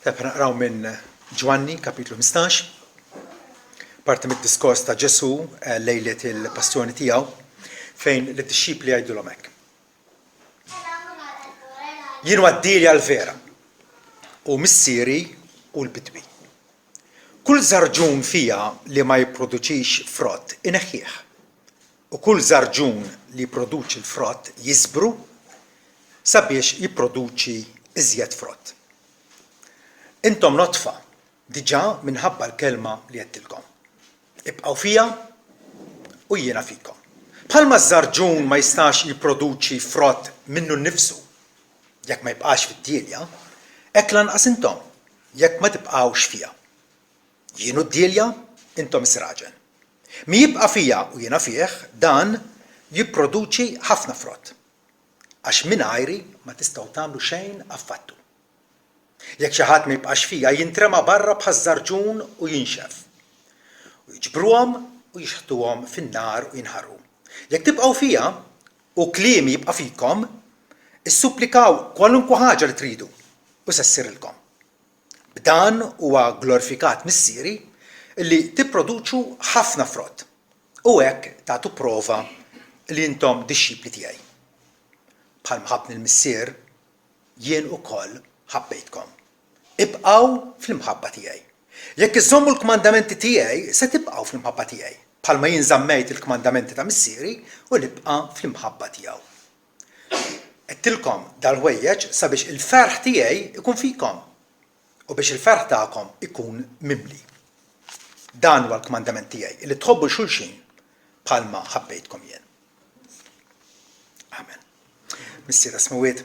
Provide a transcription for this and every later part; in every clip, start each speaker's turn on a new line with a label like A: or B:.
A: Naqraw minn Ġwanni, kapitlu 15, parti mid-diskors ta' Ġesu lejlet il-passjoni tiegħu fejn l-dixxipli jgħidulhom hekk. Jien għaddili għal-vera u missieri u l-bidwi. Kull żarġun fija li ma jipproduċix frott ineħħih u kull żarġun li jipproduċi l-frott jiżbru sabiex jipproduċi iżjed frott. Intom notfa diġà minħabba l-kelma li għedtilkom. Ibqgħu fija u jiena fikom. Bħalma ż-żarġun ma jistax jipproduċi frott minnu nnifsu jekk ma jibqax fid-djelja, hekk lanqas intom jekk ma tibqgħux fija. Jien u d-djelja, intom is-sraġen. Min jibqa' fija u jiena fih, dan jipproduċi ħafna frott. Għax mingħajri ma tistgħu tagħmlu xejn affattu. Jekk xi ħadd ma jibqax fija jintrema barra bħaż-żarġun u jinxef. U jiġbruhom u jixħtuhom fin-nar u jinħarqu. Jekk tibqgħu fija u kliemi jibqa' fikom, issupplikaw kwalunkwe ħaġa li tridu u se ssirilkom. B'dan huwa glorifikat missieri li tipproduċu ħafna frott u hekk tagħtu prova li intom dixxipli tiegħi. Bħalma ħabbni l-missier jien ukoll ħabbejtkom. Ibqgħu fl-imħabba tiegħi. Jekk iżommu l-kmandamenti tiegħi se tibqgħu fl-imħabba tiegħi, bħalma jien żammejt il-kmandamenti ta' missieri u nibqa' fl-imħabba tiegħu. Qedtilkom dal-ħwejjeġ sabiex il-ferħ tiegħi ikun fikom u biex il-ferħ tagħkom ikun mimli. Dan huwa l-kmandament tiegħi li tħobbu xulxin bħalma ħabbejtkom jien. Amen. Missier Asmawiet,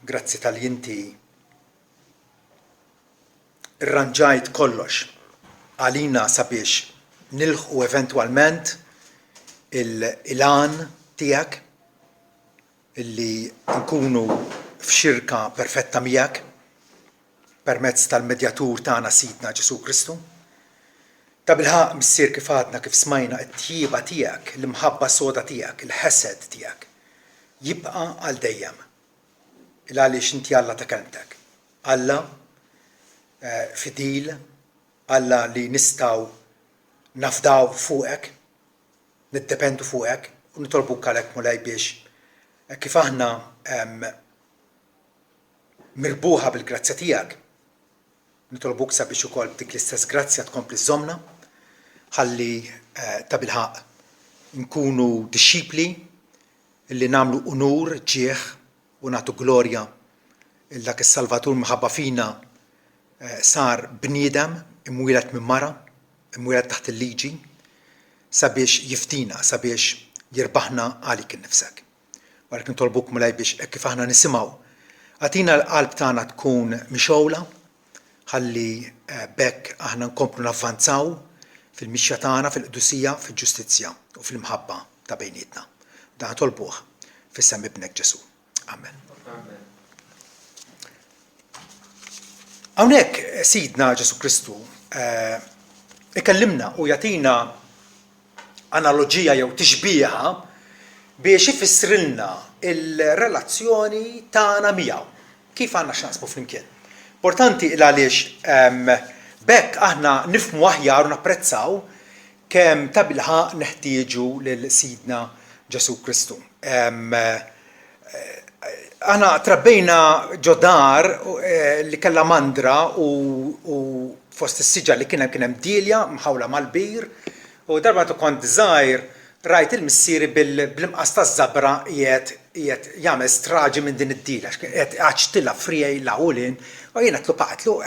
A: grazzi tal-inti irranġajt kollox għalina sabiex nilħqu eventwalment il-għan tiegħek illi nkunu f'xirka perfetta miegħek permezz tal-medjatur tagħna Sidna Ġesu Kristu. Ta' bilħaq missier kif għadna kif smajna t-tjieba tiegħek, l-imħabba soda tiegħek, il-ħesed tiegħek jibqa' għal dejjem. Il-għaliex inti Alla ta' kelmtek. Alla fidil, Alla li nistgħu nafdaw fuqek, niddependu fuqek u nitolbuk għalhekk mulej biex kif aħna mirbuħa bil-grazzja tiegħek. Nitolbuk sabiex ukoll dik l-istess grazzja tkompli żommna ħalli ta' bilħaq nkunu dixxipli li nagħmlu unur ġieħ u nagħtu glorja il dak is-Salvatur minħabba fina sar bniedem imwieled minn mara, imwieled taħt il-liġi sabiex jiftina, sabiex jirbaħna għalik innifsek. Għalhekk nitolbuk mulej biex kif aħna nisimgħu għatina l-qalb tagħna tkun mixowla ħalli bekk aħna nkomplu navvanzaw fil-mixja tagħna fil-qdusija, fil-ġustizzja u fil-mħabba ta' bejnietna. Dan tolbuh fis-sem ibnek Ġesu. Amen. Hawnhekk Sidna Ġesu Kristu ikellimna u jagħtina analoġija jew tixbieħa biex ifissrilna il-relazzjoni tagħna miegħu. Kif għandna x'naqsmu flimkien. Importanti għaliex bekk aħna nifhmu aħjar u napprezzaw kemm ta' bilħaq neħtieġu lil Sidna Ġesu Kristu. Aħna trabbejna ġodar li kellha mandra u fost is-siġar li kien hemm djelja mħawla mal-bir u darba kont żgħir rajt il-missieri bil-imqas taż-żabra qiegħed jagħmel straġi minn din id-dila qed għaġtilha frijej laqulin u jiena tlupaqtlu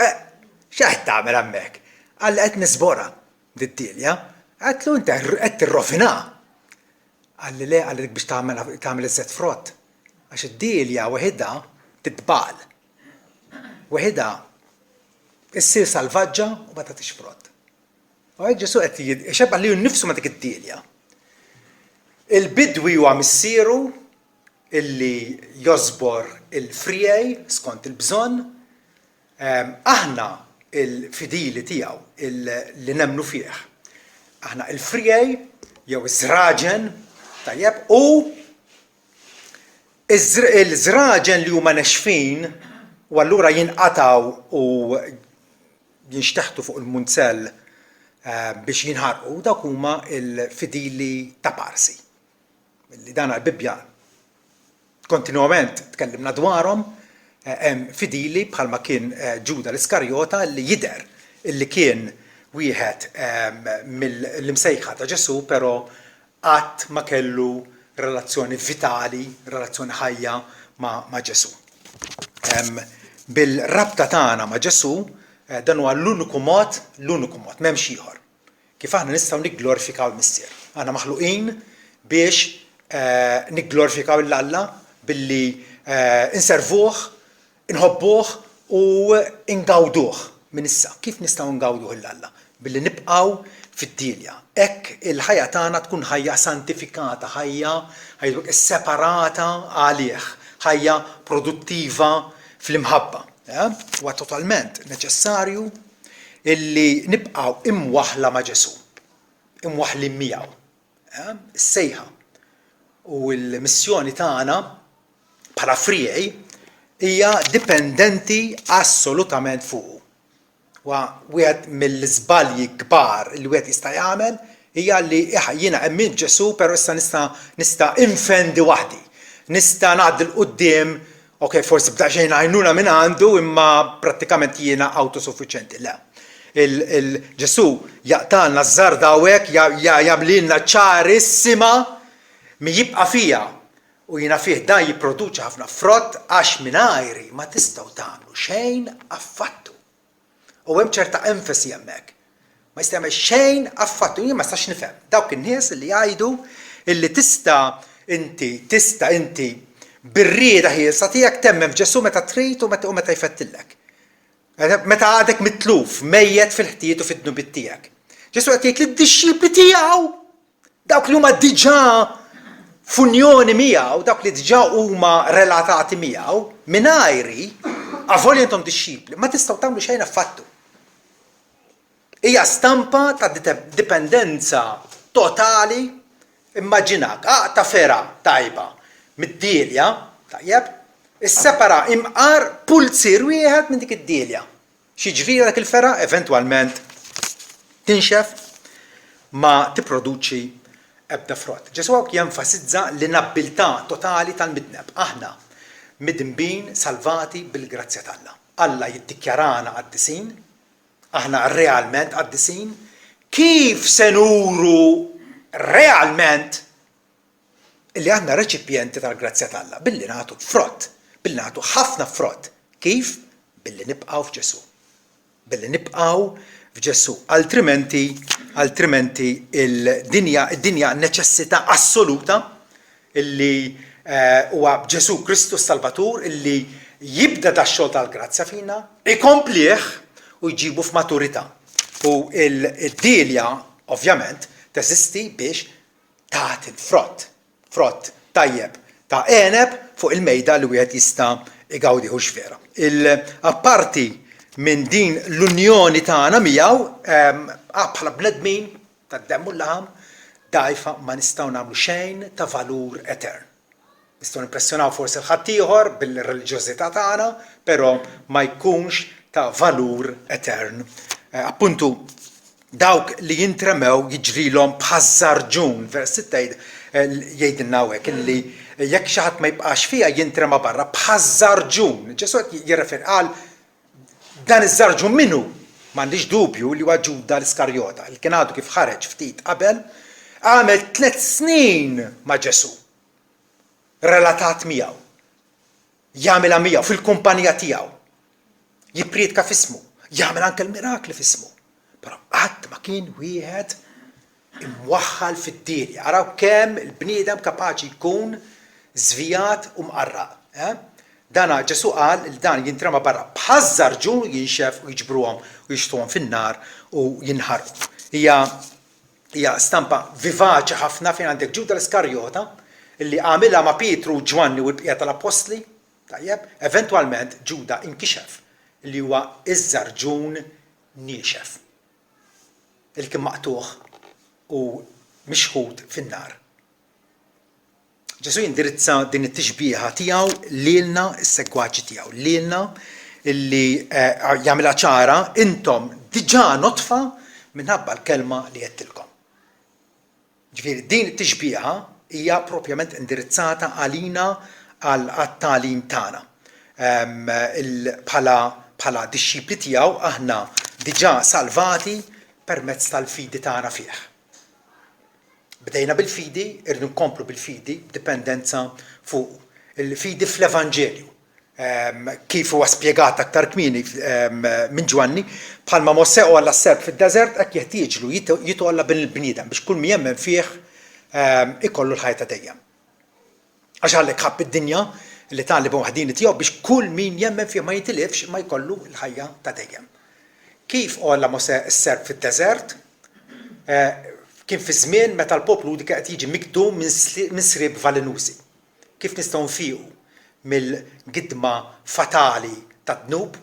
A: x'qed tagħmel hemmhekk? Għalli qed nisbora did-dilja, għedlu inti qed tirrofinha. Għalli le għalli biex tagħmel iżżed frott. Għax id-dilja waħedha titbal. Waħedha issir salvaġġa u ma tagħtix frott. U hekk Ġesu qed ixebbaħ lilu nnifsu ma dik id-dilja. Il-bidwi huwa missieru illi josbor il-frijej skont il-bżonn, aħna il-fidili tiegħu li nemmnu fih. Aħna il-frijej jew iż-żraġen tajjeb u il-żraġen li huma nexfin u allura jinqataw u jinxteħtu fuq il-munzell biex jinħarqu dak huma l-fidili ta' Parsi. Li dan l-Bibja kontinwament tkellimna dwarhom hemm fidili bħalma kien Ġuda l-Iskarjota li jidher illi kien wieħed mill-imsejħa ta' Ġesu però qatt ma kellu relazzjoni vitali, relazzjoni ħajja ma' Ġesu. Bil-rabta tagħna ma' Ġesu dan huwa l-uniku mod m'hemmx ieħor. Kif aħna nistgħu nigglorifikaw il-Missier. Aħna maħluqin biex nigglorifikaw l-Alla billi inservuh, inħobbuh u ingawduh minn issa. Kif nistgħu ngawduh l-Alla? Billi nibqgħu fid-dilja. Hekk il-ħajja tagħna tkun ħajja santifikata, ħajja separata għalih, ħajja produttiva fl-imħabba. Huwa totalment neċessarju illi nibqgħu imwaħla ma' Ġesu, imwaħlin miegħu. Is-sejħa u l-missjoni tagħna bħala friej hija dipendenti assolutament fuqu. Wieħed mill-żbalji kbar li wieħed jista' jagħmel hija li jiena emmint Ġesu però issa nista' infendi waħdi. Nista' ngħaddi l-qudiem, forsi b'daqsxejn għajnuna minn għandu imma prattikament jiena autosuffiċjenti. Le. Ġesu jaqtalna ż-żarda hawnhekk jagħmlilna ċarissima mi jibqa' fija u jiena fih dan jipproduċi ħafna frott għax mingħajri ma tistgħu tagħmlu xejn affattu. U hemm ċerta enfasi hemmhekk. Ma jista' jagħmel xejn affattu, jien ma stax nifhem. Dawk in-nies li jgħidu illi tista' inti bir-rieda ħielsa tiegħek temmem f'Ġesu meta trid u meta jfettillek. Meta għadek mitluf, mejjed fil-ħtijiet u fid-dnubiet tiegħek. Ġesu qed jgħid lid-dixxipli tiegħu dawk li huma diġà funjoni miegħu, dawk li diġà huma relatati miegħu, mingħajri avolja intom dixxipli, ma tistgħu tagħmlu xejn affattu. Hija stampa ta' dipendenza totali. Immaġinak, ta' fera tajba mid-dilja, tajjeb, issepara imqar pulzir wieħed minn dik id-dilja. X'jiġri dak il-fera eventwalment tinxef ma tipproduċi ebda frott. Ġesu hawnhekk jenfasizza l-inabbiltà totali tal-midneb. Aħna midnbin salvati bil-grazzja tal-Alla. Alla jiddikjarana qaddisin, aħna realment qaddisin. Kif se nuru realment illi aħna reċipjenti tal-grazzja tal-Alla? Billi nagħtu frott, billi nagħtu ħafna frott. Kif? Billi nibqgħu f'Ġesu. Billi nibqgħu f'Ġesu. Altrimenti id-dinja neċessità assoluta illi huwa Ġesu Kristus Salvatur illi jibda dax-xogħol tal-grazzja fina, ikomplih u jġibu f'maturità. U d-dilja ovvjament teżisti biex tagħti l-frott. Frott tajjeb ta' għeneb fuq il-mejda li wieħed jista' igawdiħu x'vera. Apparti minn din l-unjoni tagħna miegħu bħala bnedmin tad-demm u l-laħam dgħajfa ma nistgħu nagħmlu xejn ta' valur etern. Nistgħu nimpressjonaw forsi l-ħadd ieħor bil-reliġjożità tagħna, però ma jkunx ta' valur etern. Appuntu dawk li jintremew jiġrilhom bħaż-żarġun, vers 6 jgħidilna hawnhekk illi jekk xi ħadd ma jibqax fiha jintrema barra bħaż-żarġun. Ġesu qed jirreferi qal dan iż-żarġun minnu m'għandix dubju li huwa Ġuda l-Iskarjota li kien għadu kif ħareġ ftit qabel għamel 3 snin ma' Ġesu relatat miegħu. Jagħmilha miegħu fil-kumpanija tiegħu. Jippriedka f'ismu, jagħmel anke l-mirakli f'ismu. Però qatt ma kien wieħed imwaħħal fid-dilja. Araw kemm il-bniedem kapaċi jkun żvijat u mqarraq. Dana Ġesu qal li dan jintrema barra bħaż-żarġun jinxef u jiġbruhom u jixtuhom fin-nar u jinħarqu. Hija stampa vivaċi ħafna fejn għandek Ġuda l-Iskarjota illi għamilha ma' Pietru u Ġwanni u l-bqija tal-Apostli, tajjeb, eventwalment Ġuda inkixef li huwa iż-żarġun niexef. Il kien maqtuħ u mixħud fin-nar. Ġesu jindirizza din it-tixbieħa tiegħu lilna s-segwaġġi tiegħu, lilna illi jagħmilha ċara intom diġà notfa minħabba l-kelma li qedtilkom. Ġifieri din it-tixbieħa hija propjament indirizzata għalina għat-tagħlim tagħna. Bħala dixxipli tiegħu aħna diġà salvati permezz tal-fidi tagħna fih. Bdejna bil-fidi, irridu nkomplu bil-fidi b'dipendenza fuq il-fidi fl-Evanġelju. Kif huwa spjegat aktar kmieni minn Ġwanni, bħalma Mosè għalla s-serb fid-deżert hekk jeħtieġlu jitgħolla bil-bniedem biex kull min jemmen fih ikollu l-ħajja dejjem. Għax għallek ħabb id-dinja li talib waħdini tiegħu biex kull min jemmen fih ma jitilifx ma jkollu l-ħajja ta' dejjem. Kif għalla Mosè s-serb fid-deżert, kien fi żmien meta l-poplu dik qed jiġi mikdum minn srieb valenużi. Kif nistgħu nfiequ mill-gidma fatali tad-dnub,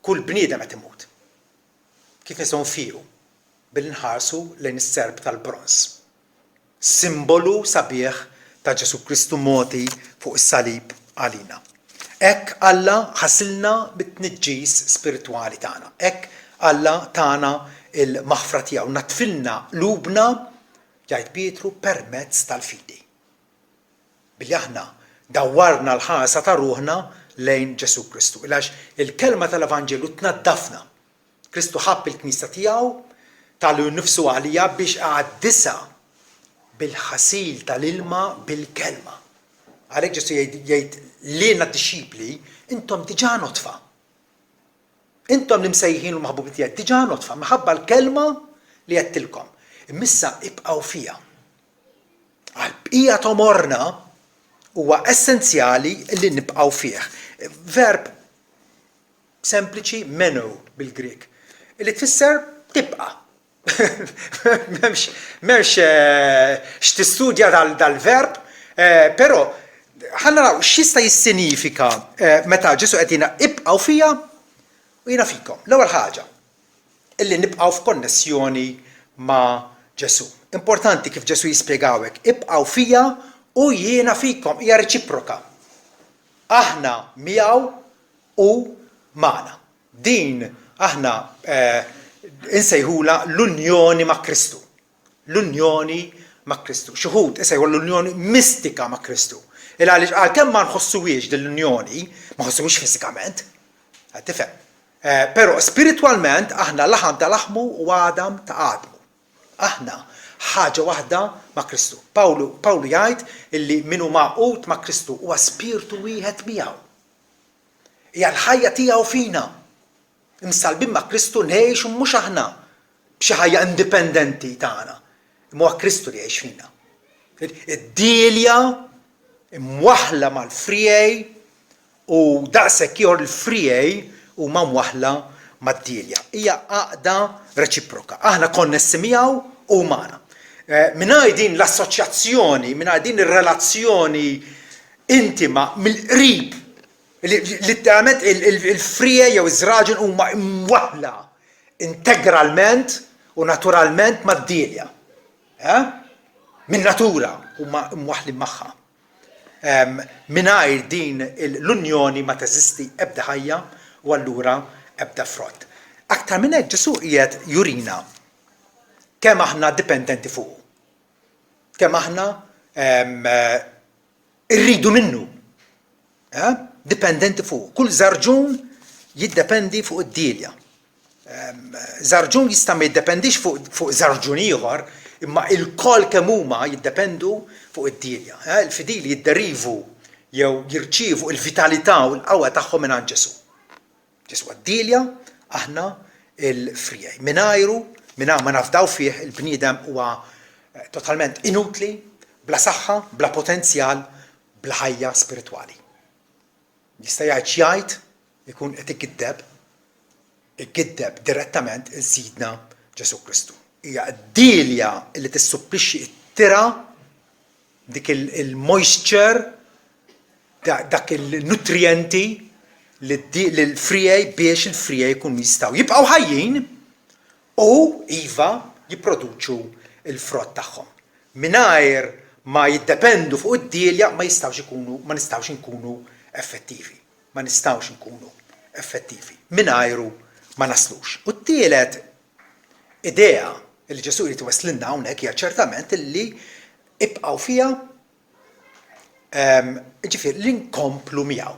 A: kull bniedem qed imut. Kif nistgħu nfiequ billi nħarsu lejn is-serb tal-bronż. Simbolu sabiħ ta' Ġesu Kristu moti fuq is-salib għalina. Hekk Alla ħasilna bit-tniġġis spiritwali tagħna. Hekk Alla tagħna il-maħfra tiegħu natfilna lubna jgħid Pietru permezz tal-fidi. Billi aħna dawwarna l-ħarsa ta' ruħna lejn Ġesu Kristu. Għax il-kelma tal-Evanġelu tnaddafna. Kristu ħabb il-Knisja tiegħu tal-u nnifsu għalija biex għaddisa bil-ħasil tal-ilma bil-kelma. Għalhekk Ġesu jgħid lilna d-dixxipli intom diġà notfa. Intom li msejħin u maħbubi tiegħek diġà notfa minħabba l-kelma li qedtilkom. Imissa ibqgħu fiha. Għall-bqija tomorna huwa essenzjali li nibqgħu fih. Verb sempliċi menu bil-Grieg. Li tfisser tibqa'. M'hemmx x'tistudja dal-verb, però ħanna naraw x'jista' jissinifika meta Ġesu qed jgħidilna ibqgħu fija u jiena fikom. L-ewwel ħaġa illi nibqgħu f'konnessjoni ma' Ġesu. Importanti kif Ġesu jispjegawek, ibqgħu fija u jiena fikom, hija reċiproka. Aħna miegħu u magħna. Din aħna insejħula l-unjoni ma' Kristu. L-unjoni ma' Kristu. Xi wħud isejħu l-unjoni mistika ma' Kristu. Għaliex għalkemm ma nħossuwiex din-unjoni, ma nħossuwiex fiżikament, tifhem. Però spiritwalment aħna laħam ta' laħmu u għadam ta' għadmu. Aħna ħaġa waħda ma' Kristu. Pawlu jgħid illi min hu maqut ma' Kristu huwa spiritu wieħed miegħu. Hija l-ħajja tiegħu fina. Imsalbin ma' Kristu ngħixu mhux aħna b'xi ħajja indipendenti tagħna. Imma Kristu li jgħix fina. Id-dilja imwaħla mal-frijej u daqshekk ieħor il-frijej huma mwaħla mad-dilja. Hija għaqda reċiproka. Aħna konnessi miegħu u magħna. Mingħajr din l-assoċjazzjoni, mingħajr din ir-relazzjoni intima mill-qrib, letteralment il-frijej jew iż-żraġen huma mwaħla integralment u naturalment mad-dilja. Min natura huma mwaħli magħha. Mingħajr din l-unjoni ma teżisti ebda ħajja u allura ebda frott. Aktar minn hekk Ġesu qiegħed jurina kemm aħna dipendenti fuqu. Kemm aħna irridu minnu. Dipendenti fuq. Kull żarġun jiddependi fuq id-dilja. Żarġun jista' ma jiddependix fuq żarġun ieħor, imma il-koll kemm huma jiddependu fuq id-dilja. Il-fidili jidderivu jew jirċievu l-vitalità u l-qawwa tagħhom minn Ġesu. Ġesu għad-dilja, aħna il-frijej. Mingħajr ma nafdaw fih il-bniedem huwa totalment inutli, bla saħħa, bla potenzjal, bla ħajja spiritwali. Jista' jgħid ikun qed igiddeb direttament iżidna Ġesu Kristu. Hija d-dilja li tissupplixxi t-tira dik il-moisture, dak il-nutrienti l-frijej biex il-frijej jkunu jistgħu jibqgħu ħajjin u iva jipproduċu il-frott tagħhom. Mingħajr ma jiddependu fuq id-dielja ma nistgħux inkunu effettivi. Ma nistgħux inkunu effettivi. Mingħajru ma naslux. U t-tielet idea li Ġesu jrid iwasslilna hawnhekk hija ċertament illi ibqgħu fiha ġifier li nkomplu miegħu.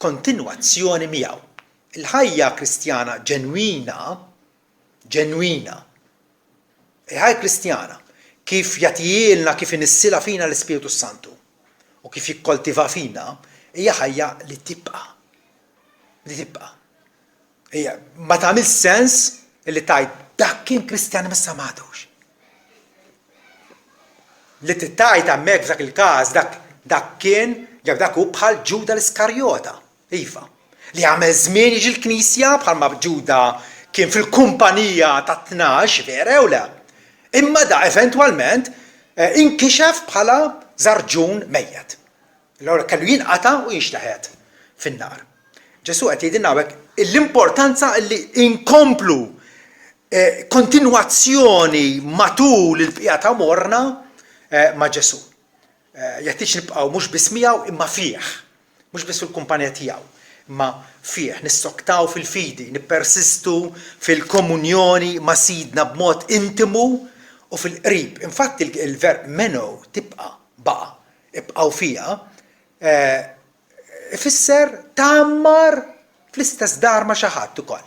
A: Kontinwazzjoni miegħu. Il-ħajja Kristjana ġenwina, il-ħajja Kristjana kif jagħtihilna kif inissila fina l-Ispiritu Santu u kif jikkoltiva fina hija ħajja li tibqa'. Li tibqa'. Hija ma tagħmel sens li tgħid dak kien Kristjan missa m'għadux. Li tgħid hemmhekk f'dak il-każ dak kien jew dak hu bħal Ġuda l-Iskarjota. Iva. Li għamel żmien jiġi l-Knisja bħalma Ġuda kien fil-kumpanija ta' 12 vera jew le. Imma da eventwalment inkixef bħala żarġun mejjed. Allura kellu jinqata' u jinxtaħed fin-nar. Ġesu qed jgħidilna hawnhekk l-importanza li inkomplu kontinwazzjoni matul il-bqija ta' morna ma' Ġesu. Jeħtieġ nibqgħu mhux biss miegħu imma fih, mhux biss fil-kumpanija tiegħu, imma fih nissoktaw fil-fidi, nippersistu fil-komunjoni ma' sidna b'mod intimu u fil-qrib. Infatti il-verb menu baqa' ibqgħu fiha ifisser tagħammar fl-istess dar ma' xi ħadd ukoll.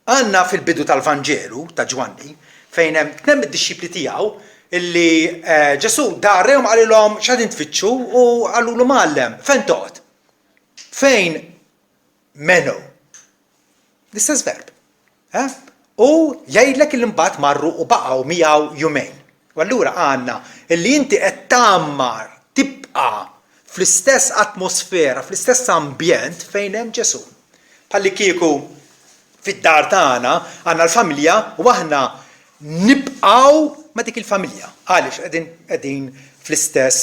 A: Għandna fil-bidu tal-Vanġelu ta' Ġwanni fejn hemm tnemm id-dixxipli tiegħu illi Ġesu darrehom qalilhom x'qegħdin tfittxu u qalulu Mgħallem fejn toqgħod? Fejn menu. L-istess verb. U jgħidlek il imbagħad marru u baqgħu miegħu jumejn. U allura għandna illi inti qed tagħmmar tibqa' fl-istess atmosfera, fl-istess ambjent fejn hemm Ġesu. Bħalli kieku fid-dar tagħna għandna l-familja u aħna nibqgħu ma' dik il-familja. Għaliex qegħdin fl-istess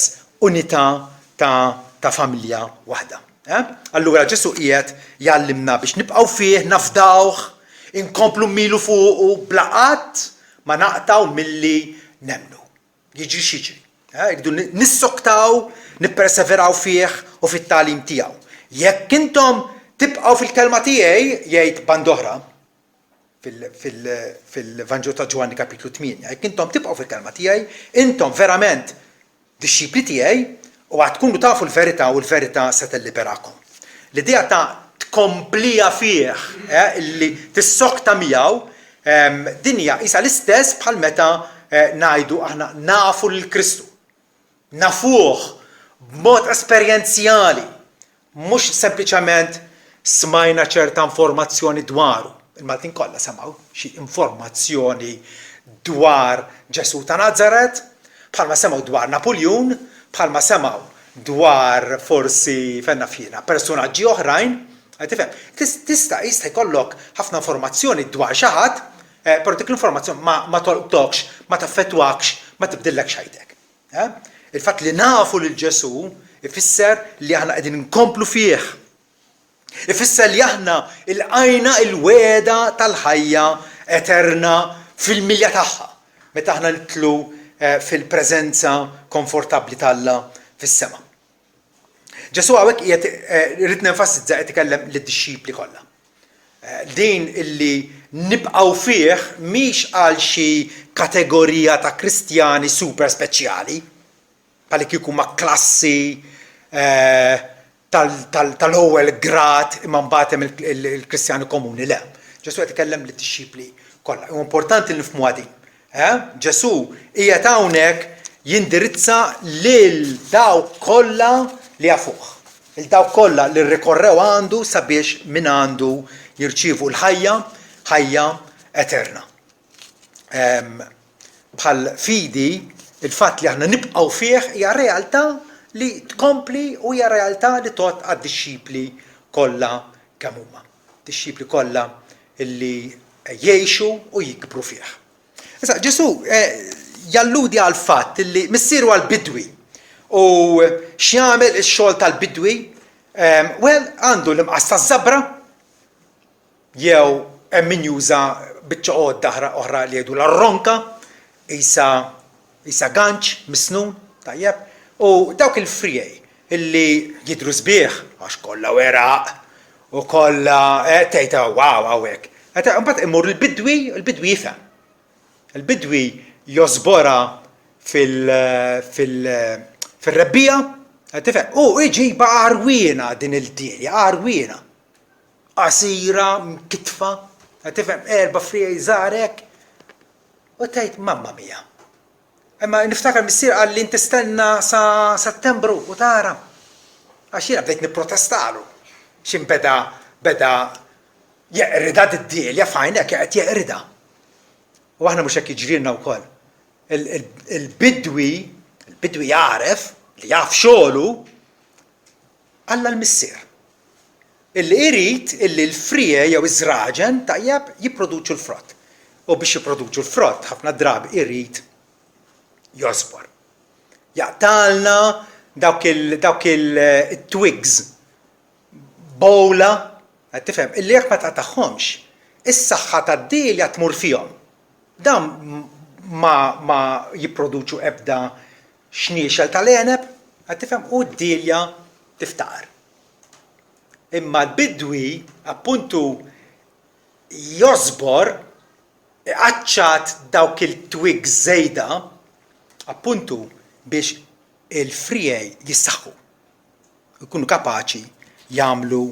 A: unità ta' familja waħda. Allura Ġesu qiegħed jgħallimna biex nibqgħu fih, nafdawh, inkomplu milu fuqu bla qatt ma naqtaw milli nemmnu. Jiġri x'jiġri. Irridu nissoktaw, nipperseveraw fih u fit-tagħlim tiegħu. Jekk intom tibqgħu fil-kelma tiegħi jgħid band oħra fil-Vanġelu ta' Ġwanni kapitlu 8, jekk intom tibqgħu fil-kelma tiegħi, intom verament dixxipli tiegħi u tkunu tafu l-verità u l-verità se tilliberakom. L-idea ta' tkomplija fih, illi tissokta miegħu din hija qisha l-istess bħal meta ngħidu aħna nafu lill-Kristu. Nafuh b'mod esperjenzjali, mhux sempliċement smajna ċerta informazzjoni dwaru. Il-Maltin kollha semgħu xi informazzjoni dwar Ġesu ta' Nażaret, bħalma semgħu dwar Napoleon, bħalma semgħu dwar forsi fenna fina personaġġi oħrajn, tifhem. Tista' jkollok ħafna informazzjoni dwar xi ħadd, però dik l-informazzjoni ma tolqtokx, ma taffettwakx, ma tibdillek xejtek. Il-fatt li nafu lil Ġesu ifisser li aħna qegħdin inkomplu fih. Ifisser li aħna ilqajna il-weda tal-ħajja eterna fil-milja tagħha meta aħna nitlu fil-preżenza komfortabbli tagħha fis-sema. Ġesu hawnhekk qiegħed irid nenfasizza qed ikellem lid-dixxipli kollha. Din illi nibqgħu fih mhix għal xi kategorija ta' Kristjani super speċjali, bħal kieku ma' klassi tal-ewwel grad imma mbagħad hemm il-Kristjani komuni le. Ġesu qed ikellem lid-dixxipli kollha. Huwa importanti li nifhmuha din. Ġesu qiegħed hawnhekk jindirizza lil dawk kollha li jafuh. Il-dawk kollha li rrikorrew għandu sabiex min għandu jirċievu ħajja eterna. Bħal fidi il-fatt li aħna nibqgħu fih hija realtà li tkompli u hija realtà li tot għad-dixxipli kollha kemm huma. Dixxipli kollha illi jgħixu u jikbru fih. Issa Ġesu jalludi għal fatt illi missieru għall-bidwi u x'jagħmel ix-xogħol tal-bidwi, għandu l-imqas taż-żabra jew hemm min juża biċċa għodda oħra li jgħidu l-arronka, isa ganċ misnun Tajjeb, u dawk il-frijej illi jidru sbieħ għax kollha weraq u kollha tgħid wow hawnhekk. Imbagħad imur il-bidwi jifhem. Il-bidwi josbora fil-rebbija, tifhem, u iġiba għarwiena din il-dilja, għarwiena. Qasira, mkitfa, tifhem, 4 frijej żgħarek. U tgħid mamma mija. Imma niftakar missier qal li tistenna sa Settembru u tara. Għax jiena bdejt nipprotestalu. X'in beda jeqrida d-dilja fajnek qed jeqrida. U aħna mhux hekk jiġrilna wkoll. Il-bidwi jaref li jaf xogħlu alla l-missier. Illi jrid illi l-frije jew iż-żraġen tajjeb jipproduċu l-frott. U biex jipproduċu l-frott ħafna drabi jrid josbor. Jaqtalna dawk il-twigs bowla, tifhem, illi jekk ma taqtaħħomx, is-saħħa tad-dilja tmur fihom. Dan ma jipproduċu ebda xniexel tal-għeneb, tifhem, u d-dilja tiftaqar. Imma l-bidwi appuntu josbor qaċċat dawk il-twigs żejda appuntu biex il-frijej jissaħħu, jkunu kapaċi jagħmlu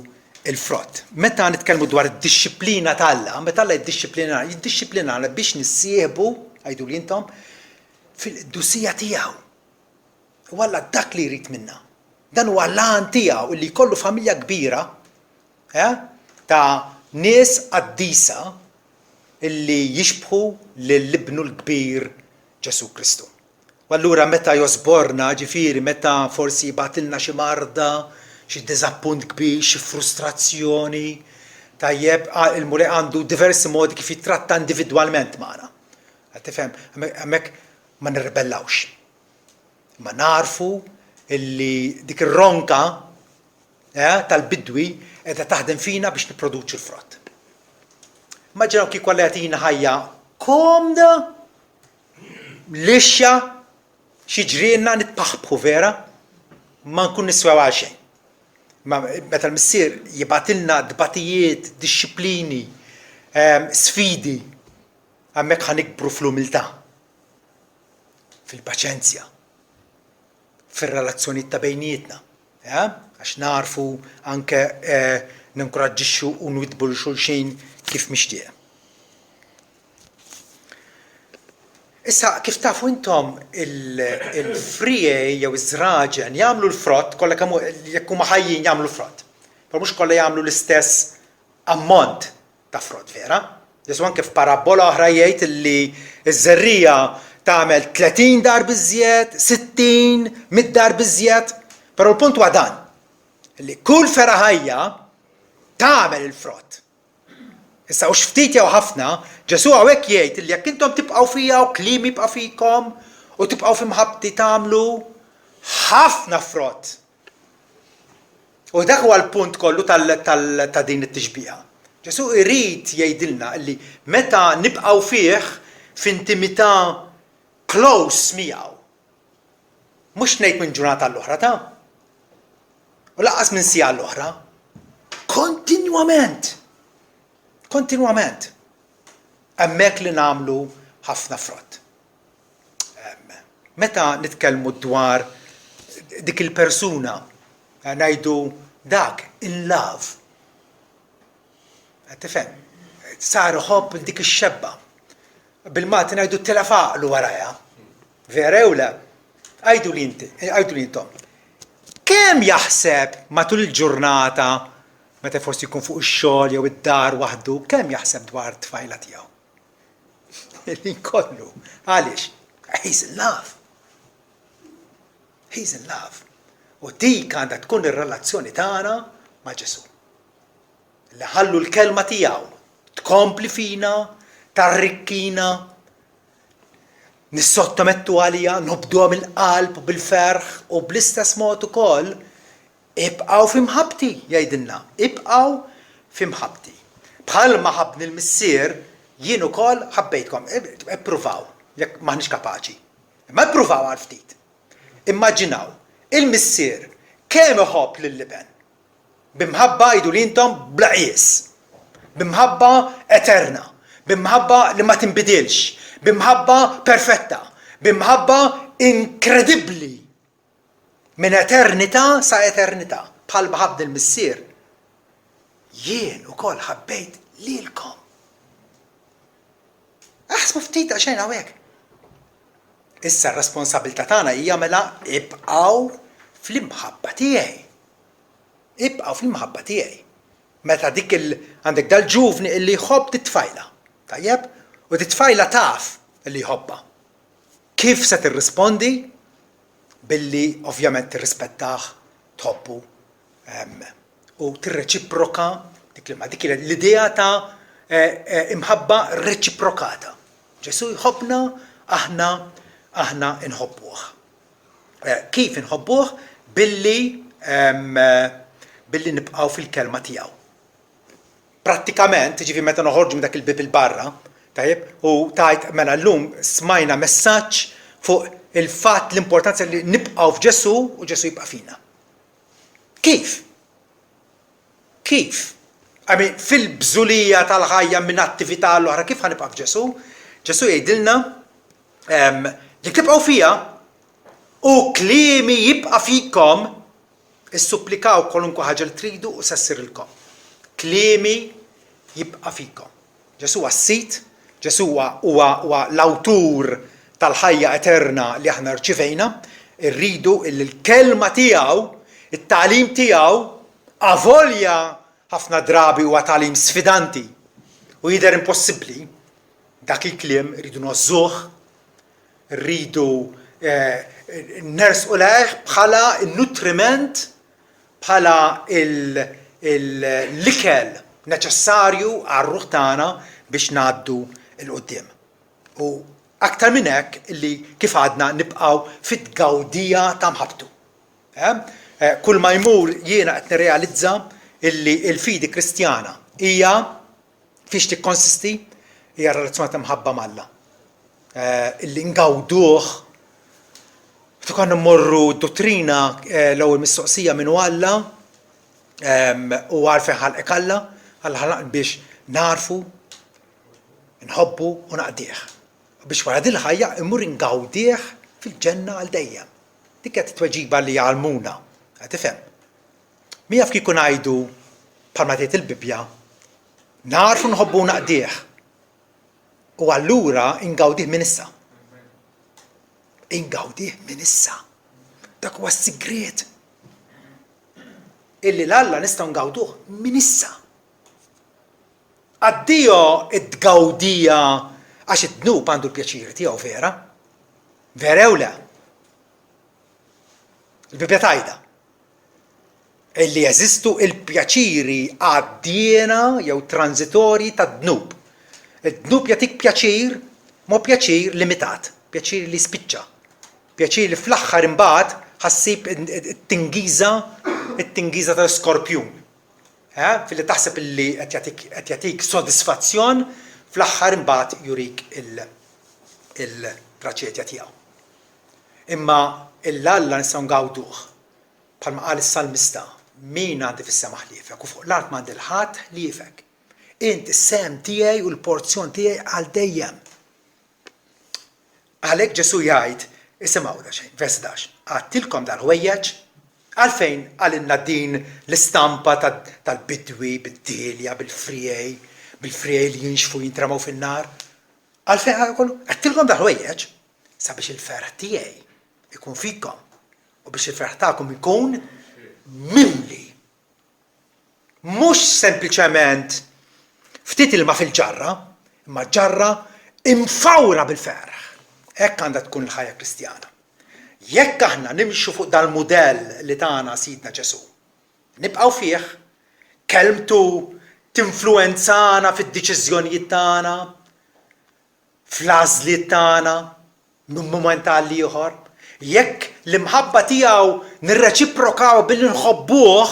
A: il-frott. Meta nitkellmu dwar id-dixxiplina tal-Alla, meta Alla jiddixxiplinana biex nissieħbu, għajdu li intom, fil-qdusija tiegħu. U Alla dak li jrid minna. Dan huwa l-għan tiegħu li jkollu familja kbira ta' nies qaddisa illi jixbħu lill-ibnu l-kbir Ġesu Kristu. U allura meta josborna, ġifieri meta forsi jibgħatilna xi marda, xi diżappunt kbir, xi frustrazzjoni, tajjeb il-mulej għandu diversi modi kif jitratta individwalment magħna. Tifhem, hemmhekk ma nirribellawx. Ma narfu illi dik ir-ronka tal-bidwi qiegħda taħdem fina biex nipproduċu l-frott. Immaġinaw kif kollha jagħtina ħajja komda, lixja, xi ġrienna nitpaħbħu vera, ma nkun niswew għal xejn. Meta l-missier jibgħatilna dbatijiet, dixxiplini, sfidi, hemmhekk ħanikbru fl-umiltà, fil-paċenzja, fir-relazzjonijiet ta' bejnietna, għax narfu anke ninkoraġġixxu u nwidbu l xulxin kif mixtieq. Issa kif tafu intom il-frijej jew iż-żraġen jagħmlu l-frott kollha kemm jekk huma ħajjin jagħmlu l-frott. Però mhux kollha jagħmlu l-istess ammont ta' frott vera. Jessu anke f'parabola oħra jgħid li ż-żerrija tagħmel 30 darba iżjed, 60, 100 darba iżjed, però l-punt huwa dan li kull fera ħajja tagħmel il-frott. Issa u xftit jew ħafna, Ġesu hawnhekk jgħid li jekk intom tibqgħu fija u kliem jibqa' fikom u tibqgħu f'imħabbti tagħmlu ħafna frott. U dak huwa l-punt kollu ta' din it-tixbiha. Ġesu jrid jgħidilna li meta nibqgħu fih f'intimità close miegħu. Mhux ngħid minn ġurnata l-oħra ta' u lanqas minn siegħa l-oħra. Kontinwament. Hemmhekk li nagħmlu ħafna frott. Meta nitkellmu dwar dik il-persuna ngħidu dak in love. Tifhem, sar ħobb dik ix-xebba. Bil-Malti ngħidu telefaqlu warajha. Vera jew le? Għajdu li intom. Kemm jaħseb matul il-ġurnata meta forsi jkun fuq ix-xogħol jew id-dar waħdu, kemm jaħseb dwar t-tfajla tiegħu? Kollu. Għaliex? He's in love. U dik għandha tkun ir-relazzjoni tagħna ma' Ġesu. Li ħallu l-kelma tiegħu tkompli fina, tarrikkina, nissottomettu għalija, nobduha mill-qalb u bil-ferħ u bl-istess mod ukoll ibqgħu f'imħabbti jgħidilna, ibqgħu f'imħabbti. Bħalma ħabbni l-missier jien ukoll ħabbejtkom, ippruvaw, jekk m'aħniex kapaċi. Imma ippruvaw għal ftit. immaġinaw il-missier kemm iħobb lill-liben bimħabba jgħidu li intom bla qies, bimħabba eterna, bimħabba li ma tinbidilx, bimħabba perfetta, bimħabba inkredibbli minn eternità sa eternità bħal ħabd il-missier. Jien ukoll ħabbejt lilkom. Aħsbu ftit għaxejn hawnhekk. Issa r-responsabilità tagħna hija mela ibqgħu fl-imħabba tiegħi. Ibqgħu fl-imħabba tiegħi. Meta dik għandek dal-ġuvni illi jħobb titfajla. Tajjeb? U titfajla taf illi jħobba. Kif se tirrispondi? Billi ovvjament tirrispettaħ, tħobbu u tirreċiproka dik l-idea ta' imħabba reċiprokata. Ġesu jħobbna, aħna inħobbuh. Kif inħobbuh? Billi nibqgħu fil-kelma tiegħu. Prattikament, ġifi meta noħorġu minn dak il-bib il-barra, tajjeb, u tajt mela llum smajna messaġġ fuq il-fatt l-importanza li nibqgħu f'Ġesu u Ġesu jibqa' fina. Kif? Kif? Fil-bżulija tal-ħajja minn attività l-oħra kif ħanibqa' f'Ġesu? Ġesu jgħidilna li tibqgħu fija u kliemi jibqa' fikom issupplikaw kwalunkwe ħaġa li tridu u sessirilkom. Kliemi jibqa' fikom. Ġesu huwa s-sit, Ġesu huwa l-awtur tal-ħajja eterna li aħna rċivejna, irridu il-kelma tiegħu, it-tagħlim tiegħu, avolja ħafna drabi huwa tagħlim sfidanti u jidher impossibbli, dak il-kliem rridu nożżuh, rridu nersqu lejh bħala n-nutriment, bħala l-ikel neċessarju għar-ruħ tagħna biex ngħaddu l-qudiem. U aktar minn hekk li kif għadna nibqgħu fit-gawdija ta' mħabbtu. Kull ma jmur jiena qed nirrealizza illi l-fidi Kristjana hija fiex tikkonsisti hija relazzjoni ta' mħabba mal-Alla. Illi ngawduh konna mmorru d-dottrina l-ewwel mistoqsija minnu Alla u għarfejn ħalqek Alla, Alla ħalaq biex narfu, nħobbu u naqdih. Biex wara din il-ħajja immur ingawdih fil-ġenna għal dejjem. Dik qed tweġiba li għalmuna, qed tifhem. Min jaf kieku ngħidu bħalma tgħid il-Bibja, narfu nħobbu naqdih. U allura ingawdih minn issa. Ingawdih minn issa. Dak huwa s-sigriet. Illi l-Alla nistgħu ngawduh minn issa. Għaddiju id-gawdija għax id-dnub għandu l-pjaċiri tiegħu vera. Vera jew le? Il-Bibja tgħidha illi jeżistu il-pjaċiri għaddiena jew transitorji tad-dnub. Id-dnub jagħtik pjaċir, ma pjaċir limitat, pjaċir li spiċċa. Pjaċir li fl-aħħar imbagħad ħassib it-tingiża tal-skorpjun. Fil-li taħseb illi qed jagħtik sodisfazzjon fl-aħħar imbagħad jurik il-traċedja tiegħu. Imma l-Alla nistgħu ngawduh bħalma qal is-Salmista, min għandi fis-sema ħliefek u fuq l-art m'għandi l-ħadd ħliefek. Inti s-sem tiegħi u l-porzjon tiegħi għal dejjem. Għalhekk Ġesu jgħid, isimgħu da xejn, vers 11, għadtilkom dal-ħwejjeġ għalfejn għalinna din l-istampa tal-bidwi, bid-dilja, bil-frijej li jinxfu jintramaw fin-nar. Għalfejn għalkollu, għattilkom dal-ħwejjeġ sabiex il-ferħ tiegħi ikun fikom u biex il-ferħ tagħkom ikun mimli. Mhux sempliċement ftit ilma fil-ġarra, imma ġarra imfawra bil-ferħ. Hekk għandha tkun il-ħajja Kristjana. Jekk aħna nimxu fuq dal-mudell li tagħna Sidna Ġesu, nibqgħu fih, kelmtu tinfluwenzana fid-deċiżjonijiet tagħna, fl-għażliet tagħna, minn mument għal ieħor, jekk l-imħabba tiegħu nirreċiprokaw billi nħobbuh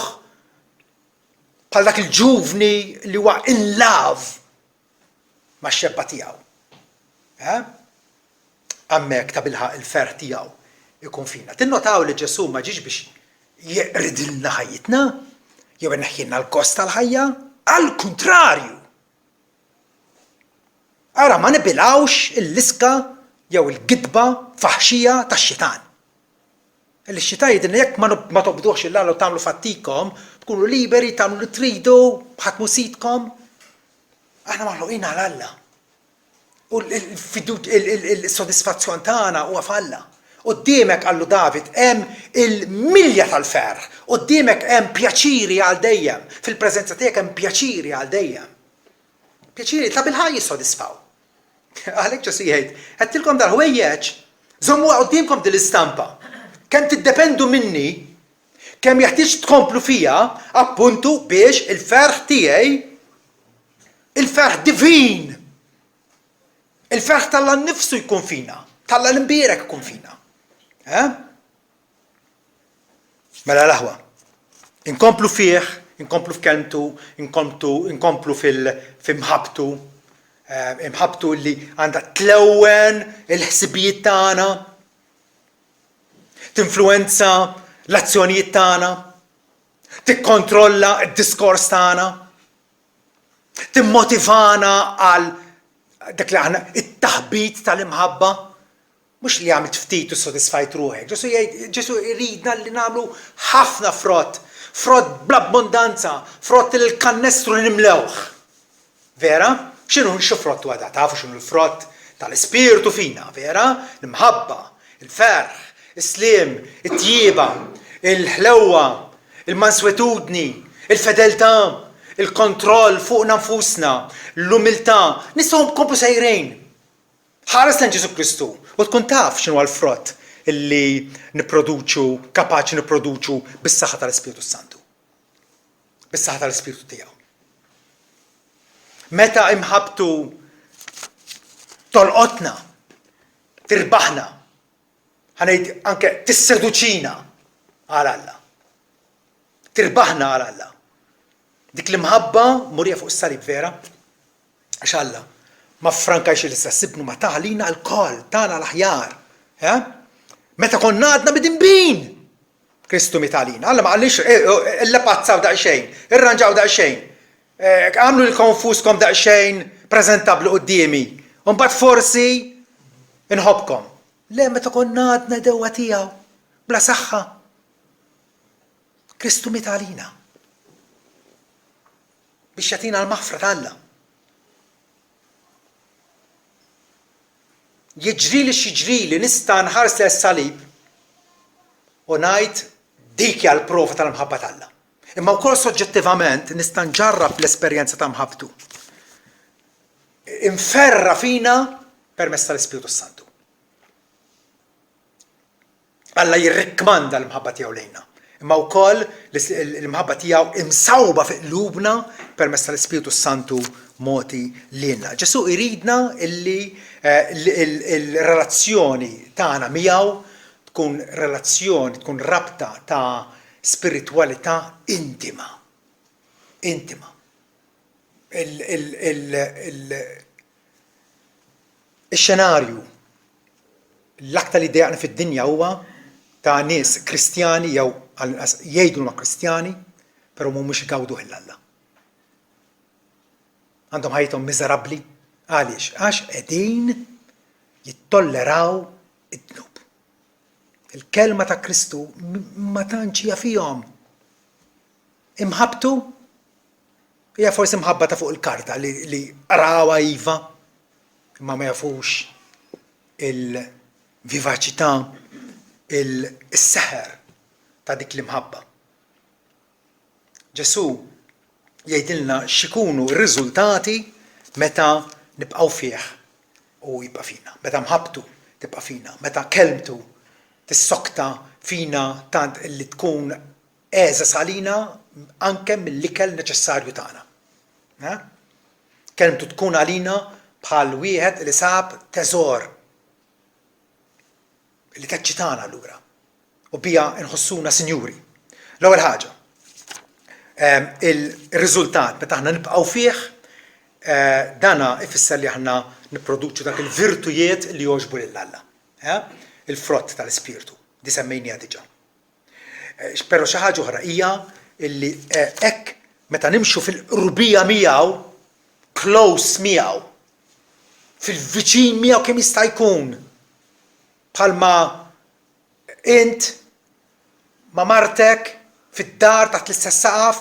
A: bħal dak il-ġuvni li huwa in love max-xebba tiegħu. Hemmhekk ta' bilħaq il-ferħ tiegħu ikun fina. Tinnotaw li Ġesu ma ġiex biex jeqridilna ħajjitna, jew neħħilna l-kost tal-ħajja, għall-kuntrarju. Ara ma nibilawx il-liska jew il-gidba faħxija tax-xitan. Il-xitan jgħidilna jekk ma tobduħx il-Alla u tagħmlu fattikom, tkunu liberi, tagħmlu li tridu, ħatmu sitkom. Aħna maħluqin għal-Alla. U il-sodisfazzjon tagħna huwa f'Alla. Qudiemek għallu David hemm il-milja tal-ferħ, qudiemek hemm pjaċiri għal dejjem, fil-preżenza tiegħek hemm pjaċiri għal dejjem. Pjaċiri ta' bil-ħaj jissodisfaw. Għalhekk Ġesu jgħid, għedtilkom dal-ħwejjeġ, żommuha qudiemkom din l-istampa. Kemm tiddependu minni, kemm jeħtieġ tkomplu fija, appuntu biex il-ferħ tiegħi, il-ferħ divin, il-ferħ tal-Alla nnifsu jkun fina, tal-Alla l-imbierek jkun fina. Mela l-aħwa, inkomplu fih, inkomplu f'kelmtu, inkomplu f'imħabtu, imħabtu li għandha tlewwen il-ħsibijiet tagħna, tinfluwenza l-azzjonijiet tagħna, tikkontrolla d-diskors tagħna, timmotivana għal dak li aħna it-taħbit tal-imħabba, mhux li għamilt ftit u sodisfajt ruħek. Ġesu jridna li nagħmlu ħafna frott bl-abbondanza, frott il-kannestru nimlewh. Vera? X'inhu frott huwa da? Tafu x'inhu l-frott tal-Ispirtu fina, vera? L-imħabba, il-ferħ, is-sliem, it-tjieba, il-ħlewwa, il-manswetudni, il-fedeltà, il-kontroll fuq nfusna, l-umiltà, nistgħu nkomplu sejrejn. Ħares lejn Ġesu Kristu u tkun taf x'inhu l-frott illi nipproduċu, kapaċi nipproduċu bis-saħħa tal-Ispirtu Santu. Bis-saħħa tal-Ispirtu tiegħu. Meta imħabtu tolqotna, tirbaħna, ħanejt anke tisseduċina għal Alla. Tirbaħna għal Alla. Dik l-imħabba murija fuq is-salib vera, għax Alla ma frankajx li s-sibnu ma taħlina l-kol, tagħna l-aħjar. Meta konna għadna bid-imbin, Kristu mitalina. Alla ma għallix, il-lapazzaw daqxejn, irranġaw daqxejn, għamlu l-konfuskom daqxejn prezentablu qoddimi, un-bat forsi inħobkom. Le, meta konna għadna dewa tijaw, bla saħħa. Kristu mitalina. Biex jatina l-maħfra tal-Alla. Jiġrili x'jiġrili nista' nħares li s-salib u ngħid dik hija l-prova tal-mħabba tal-Alla. Imma wkoll soġġettivament nista' nġarrab l-esperjenza ta' mħabbtu. Inferra fina permezz tal-Ispirtu Santu. Alla jirrikkmanda l-mħabba tiegħu lejna. Imma wkoll l-mħabba tiegħu imsawba fi qlubna permezz tal-Ispirtu Santu moti lilna. Ġesu iridna illi il-relazzjoni tagħna miegħu tkun relazzjoni, tkun rabta ta' spiritualità intima. Intima. Il-xenarju l-aktar li dejaqna fid-dinja huwa ta' nies Kristjani jew jgħidu ma' Kristjani, però mhumiex igawdu ħilla. Għandhom ħajthom miżerabbli. Għaliex? Għax qegħdin jittolleraw id-dnub. Il-kelma ta' Kristu ma tantx hija fihom. Imħabtu hija forsi mħabba ta' fuq il-karta li qarawha iva, imma ma jafux il-vivaċità, il-seħer ta' dik l-imħabba. Ġesu jgħidilna x'ikunu r-riżultati meta nibqgħu fih u jibqa' fina. Meta mħabbtu tibqa' fina. Meta kelmtu tissokta fina tant li tkun eżas għalina anke mill-ikel neċessarju tagħna. Kelmtu tkun għalina bħal wieħed li sab teżor li taċċitana allura u bija nħossuna sinjuri. L-ewwel ħaġa, il-riżultat meta aħna nibqgħu fih dana ifisser li aħna nipproduċu dak il-virtujiet li jogħġbu lil Alla. Il-frott tal-Ispirtu. di semmejnija diġà. Però xi ħaġa oħra hija illi hekk meta nimxu fil-qrubija miegħu, close miegħu, fil-viċin miegħu kemm jista' jkun, bħalma int ma' martek fid-dar taħt l-istess saqaf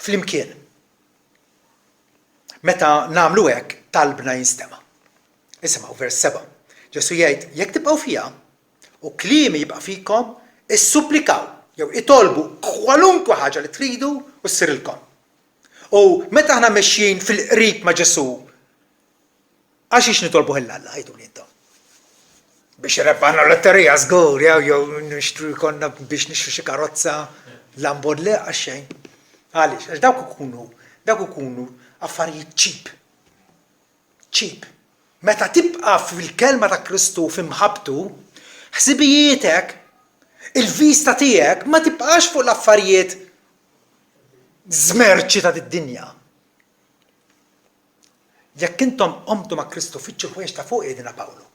A: flimkien. Meta nagħmlu hekk talbna jinstema'. Isimgħu vers 7. Ġesu jgħid jekk tibqgħu fiha u kliemi jibqa' fikom, issupplikaw jew itolbu kwalunkwe ħaġa li tridu u ssirilkom. U meta aħna mexjin fil-qrib ma' Ġesu, għaxiex nitolbu ħilla-Alla ħajdu intom. Biex irebbħana lotterija żgur jew nixtru jkollna biex nixtru xi karozza Lambo le għax xejn. Għaliex, għax dawk ikunu affarijiet cheap. Meta tibqa' fil-kelma ta' Kristu f'imħabtu, ħsibijietek, il-vista tiegħek ma tibqax fuq l-affarijiet żmerċi ta' id-dinja. Jekk intom qomtu ma' Kristu fitxu ħwejjeġ ta' fuq jgħidilna Pawlu.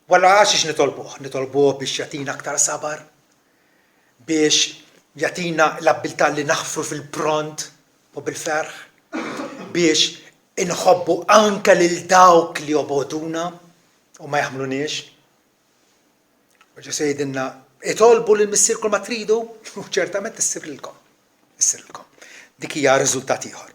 A: Walla għaxiex nitolbuh biex jagħtina aktar sabar, biex jagħtina l-abbiltà li naħfru fil-pront u bil-ferħ, biex inħobbu anke lil dawk li joboduna u ma jaħmluniex. U Ġesu jgħidilna itolbu lil Missier kull ma tridu u ċertament issirlilkom. Dik hija riżultat ieħor.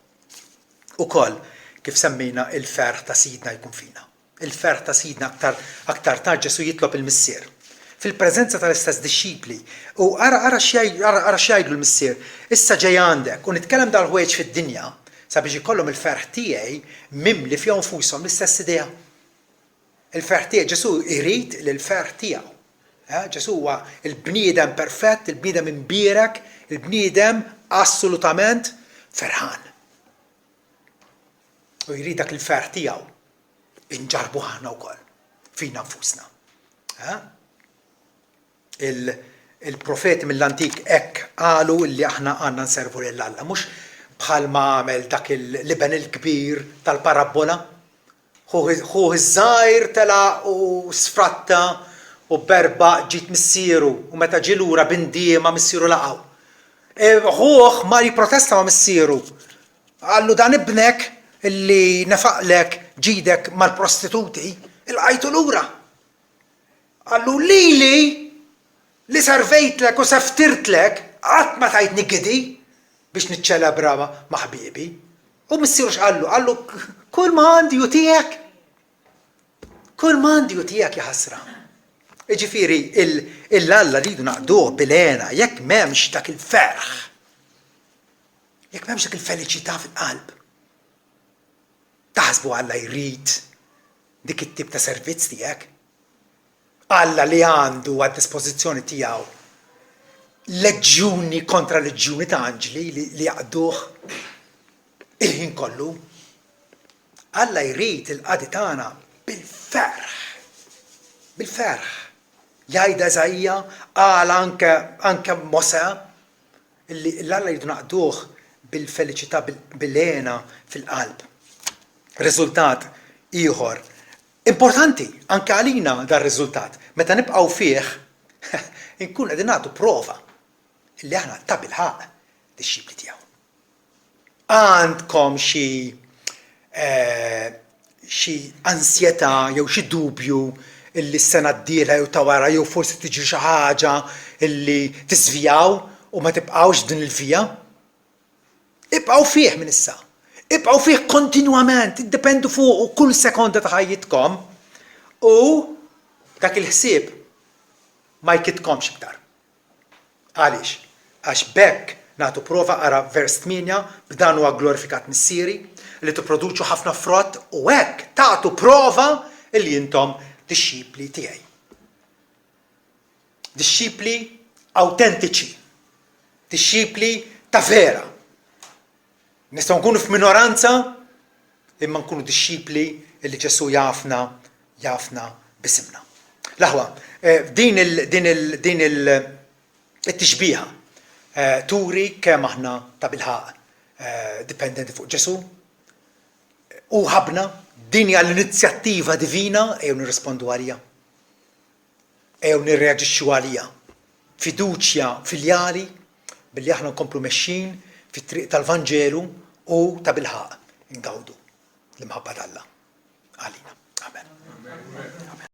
A: Ukoll kif semmejna il-ferħ ta' Sidna jkun fina. Il-ferħ ta' Sidna aktar tard Ġesu jitlob il-Missier fil-preżenza tal-istess dixxipli u ara x'jgħidlu l-Missier, issa ġej għandek u nitkellem dal-ħwejjeġ fid-dinja sabiex ikollhom il-ferħ tiegħi mimli fihom nfushom l-istess idea. Il-ferħ tiegħi Ġesu jrid l-ferħ tiegħu. Ġesu huwa il-bniedem perfett, il-bniedem imbierek, il-bniedem assolutament ferħan. U jrid dak il-ferħ tiegħu inġarbu ħana wkoll fina nfusna. Il-profeti mill-antik hekk qalu li aħna għandna nservu lill-Alla, mhux bħalma għamel dak il-liben il-kbir tal-parabola. Ħuh iż-żgħir tela u sfratta u berba ġiet missieru u meta ġie lura bindiema missieru laqgħu. Ħuh ma jipprotesta ma' missieru. Għallu dan ibnek illi nefaqlek ġidek mal-prostituti il-qajtu lura. Għallu li servejtlek u seftirtlek qatt ma tajtni gidi biex niċċelebra ma' ħbiebi. U missieru x'qallu? Għallu kull ma għandi ju tiegħek. Kull ma għandi ju tiegħek ja ħasra. Jiġifieri il-Alla rridu naqduh bil-għena jekk m'hemmx dak il-ferħ. Jekk m'hemmx dak il-feliċità fil-qalb. Taħsbu Alla jrid dik it-tip ta' servizz tiegħek. Alla li għandu għad-dispożizzjoni tiegħu leġġuni kontra leġġuni ta' anġli li jaqduh il-ħin kollu. Alla jrid il-qadi tagħna bil-ferħ. Bil-ferħ. Jgħidha Eżajja qal anke Mosè li l-Alla jridu naqduh bil-feliċità bil-għena fil-qalb. Riżultat ieħor importanti anke għalina dar-riżultat. Meta nibqgħu fih inkun qegħdin nagħtu prova li aħna ta' bilħaq dix-xibli tiegħu. Għandkom xi ansjetà jew xi dubju illi s-sena d-dieħla jew ta' wara jew forsi tiġi xi ħaġa illi tiżvijaw u ma tibqgħux din il-vija? Ibqgħu fih minn issa. Ibqgħu fih kontinwament, iddependu fuq kull sekonda ta' ħajjitkom u dak il-ħsieb ma jkitkomx iktar. Għaliex? Għax bekk nagħtu prova ara vers 8 b'dan huwa glorifikat missieri li tipproduċu ħafna frott u hekk tagħtu prova li intom dixxipli tiegħi. Dixxipli awtentiċi. Dixxipli ta' vera. Nistgħu nkunu f'minoranza imma nkunu dixxipli li Ġesu jafna bisimna. L-aħwa, din il-tixbiħa turi kemm aħna ta' bilħaq dipendenti fuq Ġesu u ħabna din hija l-inizjattiva divina ejjew nirrispondu għalija. Ejjew nirreaġixxu għalija. fiduċja filjali billi aħna nkomplu mexxin fit-triq tal-Vanġelu u ta' bilħaq ngawdu l-imħabba tal-Alla għalina. Amen.